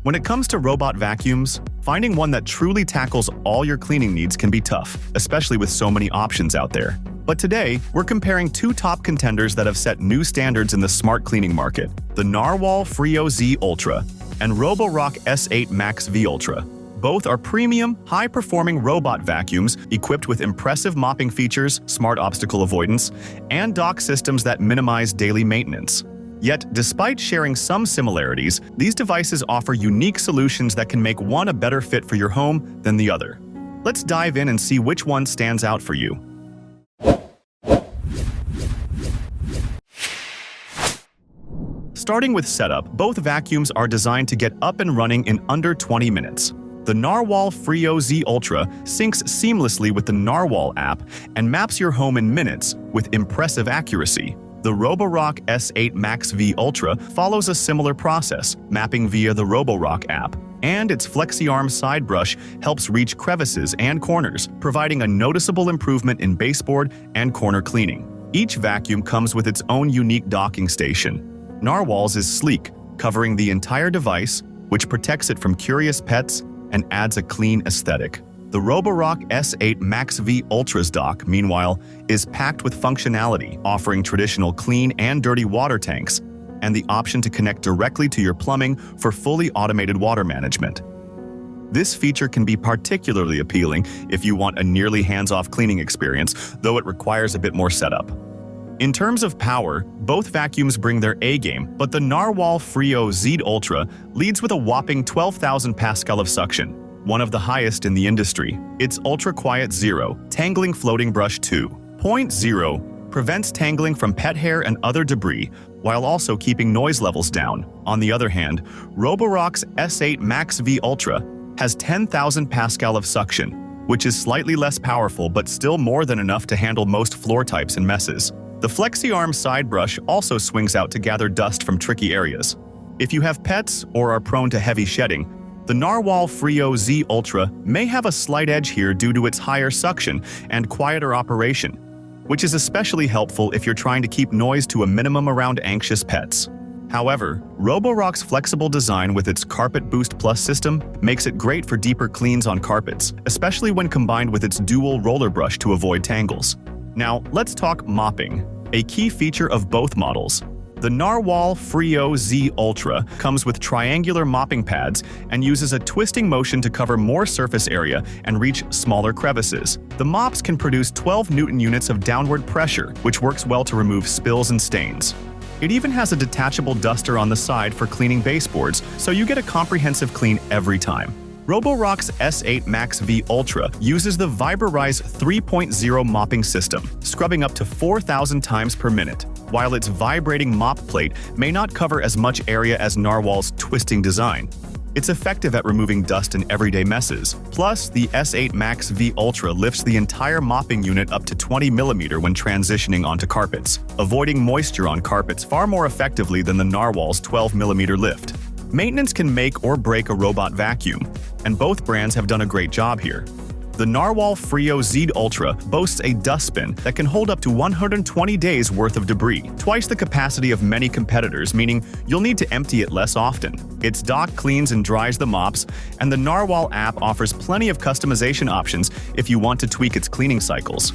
When it comes to robot vacuums, finding one that truly tackles all your cleaning needs can be tough, especially with so many options out there. But today, we're comparing two top contenders that have set new standards in the smart cleaning market: the Narwal Freo Z Ultra and Roborock S8 MaxV Ultra. Both are premium, high-performing robot vacuums equipped with impressive mopping features, smart obstacle avoidance, and dock systems that minimize daily maintenance. Yet, despite sharing some similarities, these devices offer unique solutions that can make one a better fit for your home than the other. Let's dive in and see which one stands out for you. Starting with setup, both vacuums are designed to get up and running in under 20 minutes. The Narwal Freo Z Ultra syncs seamlessly with the Narwal app and maps your home in minutes with impressive accuracy. The Roborock S8 MaxV Ultra follows a similar process, mapping via the Roborock app, and its FlexiArm side brush helps reach crevices and corners, providing a noticeable improvement in baseboard and corner cleaning. Each vacuum comes with its own unique docking station. Narwal's is sleek, covering the entire device, which protects it from curious pets and adds a clean aesthetic. The Roborock S8 MaxV Ultra's dock, meanwhile, is packed with functionality, offering traditional clean and dirty water tanks and the option to connect directly to your plumbing for fully automated water management. This feature can be particularly appealing if you want a nearly hands-off cleaning experience, though it requires a bit more setup. In terms of power, both vacuums bring their A-game, but the Narwal Freo Z Ultra leads with a whopping 12,000 pascal of suction, one of the highest in the industry. Its Ultra Quiet Zero Tangling Floating Brush 2.0 prevents tangling from pet hair and other debris, while also keeping noise levels down. On the other hand, Roborock's S8 MaxV Ultra has 10,000 pascal of suction, which is slightly less powerful but still more than enough to handle most floor types and messes. The FlexiArm side brush also swings out to gather dust from tricky areas. If you have pets or are prone to heavy shedding, the Narwal Freo Z Ultra may have a slight edge here due to its higher suction and quieter operation, which is especially helpful if you're trying to keep noise to a minimum around anxious pets. However, Roborock's flexible design with its Carpet Boost Plus system makes it great for deeper cleans on carpets, especially when combined with its dual roller brush to avoid tangles. Now, let's talk mopping, a key feature of both models. The Narwal Freo Z Ultra comes with triangular mopping pads and uses a twisting motion to cover more surface area and reach smaller crevices. The mops can produce 12 Newton units of downward pressure, which works well to remove spills and stains. It even has a detachable duster on the side for cleaning baseboards, so you get a comprehensive clean every time. Roborock's S8 MaxV Ultra uses the Viberize 3.0 mopping system, scrubbing up to 4,000 times per minute. While its vibrating mop plate may not cover as much area as Narwal's twisting design, it's effective at removing dust and everyday messes. Plus, the S8 MaxV Ultra lifts the entire mopping unit up to 20 mm when transitioning onto carpets, avoiding moisture on carpets far more effectively than the Narwal's 12 mm lift. Maintenance can make or break a robot vacuum, and both brands have done a great job here. The Narwal Freo Z Ultra boasts a dustbin that can hold up to 120 days worth of debris, twice the capacity of many competitors, meaning you'll need to empty it less often. Its dock cleans and dries the mops, and the Narwal app offers plenty of customization options if you want to tweak its cleaning cycles.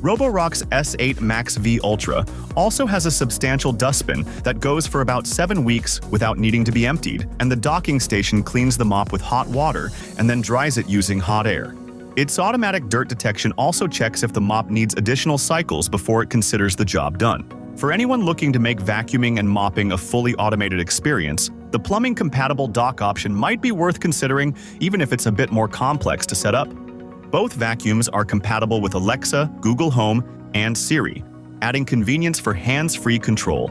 Roborock's S8 MaxV Ultra also has a substantial dustbin that goes for about 7 weeks without needing to be emptied, and the docking station cleans the mop with hot water and then dries it using hot air. Its automatic dirt detection also checks if the mop needs additional cycles before it considers the job done. For anyone looking to make vacuuming and mopping a fully automated experience, the plumbing-compatible dock option might be worth considering, even if it's a bit more complex to set up. Both vacuums are compatible with Alexa, Google Home, and Siri, adding convenience for hands-free control.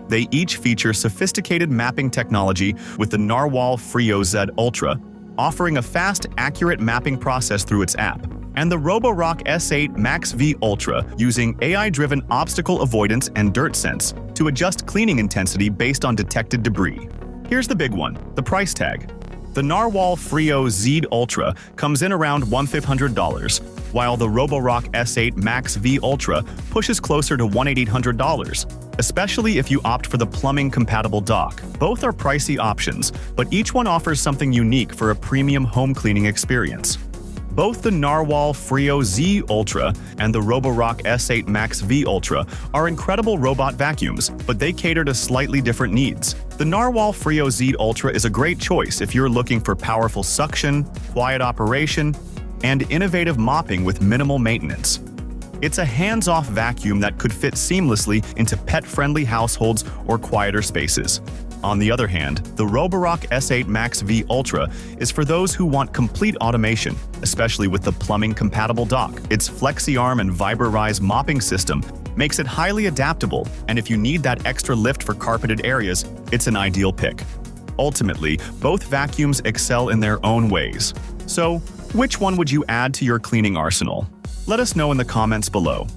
They each feature sophisticated mapping technology, with the Narwal Freo Z Ultra offering a fast, accurate mapping process through its app, and the Roborock S8 MaxV Ultra using AI-driven obstacle avoidance and dirt sense to adjust cleaning intensity based on detected debris. Here's the big one, the price tag. The Narwal Freo Z Ultra comes in around $1,500, while the Roborock S8 MaxV Ultra pushes closer to $1,800, especially if you opt for the plumbing-compatible dock. Both are pricey options, but each one offers something unique for a premium home cleaning experience. Both the Narwal Freo Z Ultra and the Roborock S8 MaxV Ultra are incredible robot vacuums, but they cater to slightly different needs. The Narwal Freo Z Ultra is a great choice if you're looking for powerful suction, quiet operation, and innovative mopping with minimal maintenance. It's a hands-off vacuum that could fit seamlessly into pet-friendly households or quieter spaces. On the other hand, the Roborock S8 MaxV Ultra is for those who want complete automation, especially with the plumbing-compatible dock. Its FlexiArm and Viberize mopping system makes it highly adaptable, and if you need that extra lift for carpeted areas, it's an ideal pick. Ultimately, both vacuums excel in their own ways. So, which one would you add to your cleaning arsenal? Let us know in the comments below.